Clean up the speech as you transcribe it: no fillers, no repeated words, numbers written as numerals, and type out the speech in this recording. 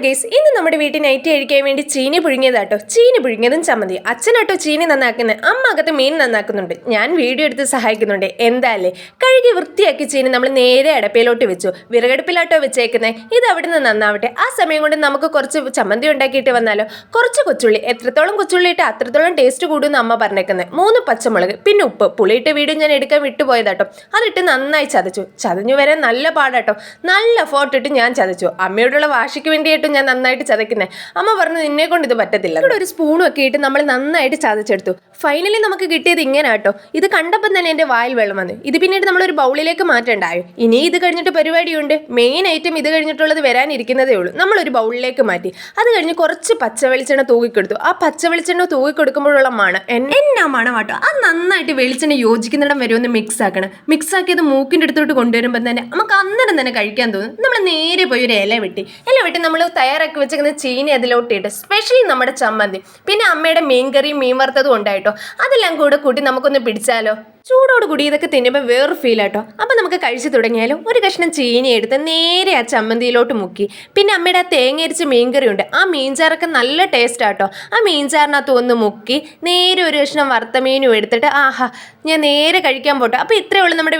Guys, ഇന്ന് നമ്മുടെ വീട്ടിൽ നൈറ്റ് കഴിക്കാൻ വേണ്ടി ചീനി പുഴുങ്ങിയതാട്ടോ. ചീനി പുഴുങ്ങിയതും ചമ്മന്തി. അച്ഛനാട്ടോ ചീനി നന്നാക്കുന്നത്, അമ്മ അകത്ത് മീൻ നന്നാക്കുന്നുണ്ട്. ഞാൻ വീഡിയോ എടുത്ത് സഹായിക്കുന്നുണ്ട്. എന്തായാലേ കഴുകി വൃത്തിയാക്കി ചീനി നമ്മൾ നേരെ അടപ്പയിലോട്ട് വെച്ചു. വിറകടുപ്പിലാട്ടോ വെച്ചേക്കുന്നത്. ഇത് അവിടെ നിന്ന് നന്നാവട്ടെ. ആ സമയം കൊണ്ട് നമുക്ക് കുറച്ച് ചമ്മന്തി ഉണ്ടാക്കിയിട്ട് വന്നാലോ. കുറച്ച് കൊച്ചുള്ളി, എത്രത്തോളം കൊച്ചുള്ളി ഇട്ട് അത്രത്തോളം ടേസ്റ്റ് കൂടുമെന്ന് അമ്മ പറഞ്ഞേക്കുന്നത്. 3 പച്ചമുളക്, പിന്നെ ഉപ്പ്. പുളിയിട്ട വീഡിയോ ഞാൻ എടുക്കാൻ വിട്ടുപോയതാട്ടോ. അതിട്ട് നന്നായി ചതച്ചു. ചതഞ്ഞു വരാൻ നല്ല പാടാട്ടോ. നല്ല എഫോർട്ട് ഇട്ട് ഞാൻ ചതച്ചു. അമ്മയോടുള്ള വാശിക്ക് വേണ്ടിയിട്ട് ഞാൻ നന്നായിട്ട് ചതക്കുന്നത്. അമ്മ പറഞ്ഞു നിന്നെ കൊണ്ട് ഇത് പറ്റത്തില്ല. ഇവിടെ ഒരു സ്പൂണും ഒക്കെ ഇട്ട് നമ്മൾ നന്നായിട്ട് ചതച്ചെടുത്തു. ഫൈനലി നമുക്ക് കിട്ടിയത് ഇങ്ങനെ ആട്ടോ. ഇത് കണ്ടപ്പം തന്നെ എൻ്റെ വായിൽ വെള്ളം വന്നു. ഇത് പിന്നീട് നമ്മളൊരു ബൗളിലേക്ക് മാറ്റണ്ടായോ. ഇനി ഇത് കഴിഞ്ഞിട്ട് പരിപാടിയുണ്ട്. മെയിൻ ഐറ്റം ഇത് കഴിഞ്ഞിട്ടുള്ളത് വരാനിരിക്കുന്നതേ ഉള്ളൂ. നമ്മളൊരു ബൗളിലേക്ക് മാറ്റി. അത് കഴിഞ്ഞ് കുറച്ച് പച്ച വെളിച്ചെണ്ണ തൂക്കിക്കൊടുത്തു. ആ പച്ച വെളിച്ചെണ്ണ തൂക്കിക്കൊടുക്കുമ്പോഴുള്ള മണം എന്നാ മണമാട്ടോ. അത് നന്നായിട്ട് വെളിച്ചെണ്ണ യോജിക്കുന്നിടം വരെ ഒന്ന് മിക്സ് ആക്കണം. മിക്സ് ആക്കിയത് മൂക്കിൻ്റെ അടുത്തോട്ട് കൊണ്ടുവരുമ്പോൾ തന്നെ നമുക്ക് അന്നേരം തന്നെ കഴിക്കാൻ തോന്നും. നമ്മൾ നേരെ പോയി ഒരു ഇല വെട്ടി നമ്മൾ തയ്യാറാക്കി വെച്ചിരിക്കുന്ന ചീനി അതിലോട്ട് ഇട്ട് സ്പെഷ്യലി നമ്മുടെ ചമ്മന്തി, പിന്നെ അമ്മയുടെ മീൻകറിയും മീൻ വറുത്തതും ഉണ്ടായിട്ടോ. അതെല്ലാം കൂടെ കൂട്ടി നമുക്കൊന്ന് പിടിച്ചാലോ. ചൂടോട് കൂടി ഇതൊക്കെ തിന്നുമ്പോൾ വേറൊരു ഫീലാട്ടോ. അപ്പം നമുക്ക് കഴിച്ചു തുടങ്ങിയാലും ഒരു കഷ്ണം ചീനി എടുത്ത് നേരെ ആ ചമ്മന്തിയിലോട്ട് മുക്കി. പിന്നെ അമ്മയുടെ ആ തേങ്ങ അരിച്ച മീൻകറി ഉണ്ട്, ആ മീൻചാറൊക്കെ നല്ല ടേസ്റ്റ് ആട്ടോ. ആ മീൻചാറിനകത്ത് ഒന്ന് മുക്കി നേരെ ഒരു കഷ്ണം വറുത്ത മീനും എടുത്തിട്ട് ആഹാ ഞാൻ നേരെ കഴിക്കാൻ പോട്ടോ. അപ്പോൾ ഇത്രയേ ഉള്ളൂ നമ്മുടെ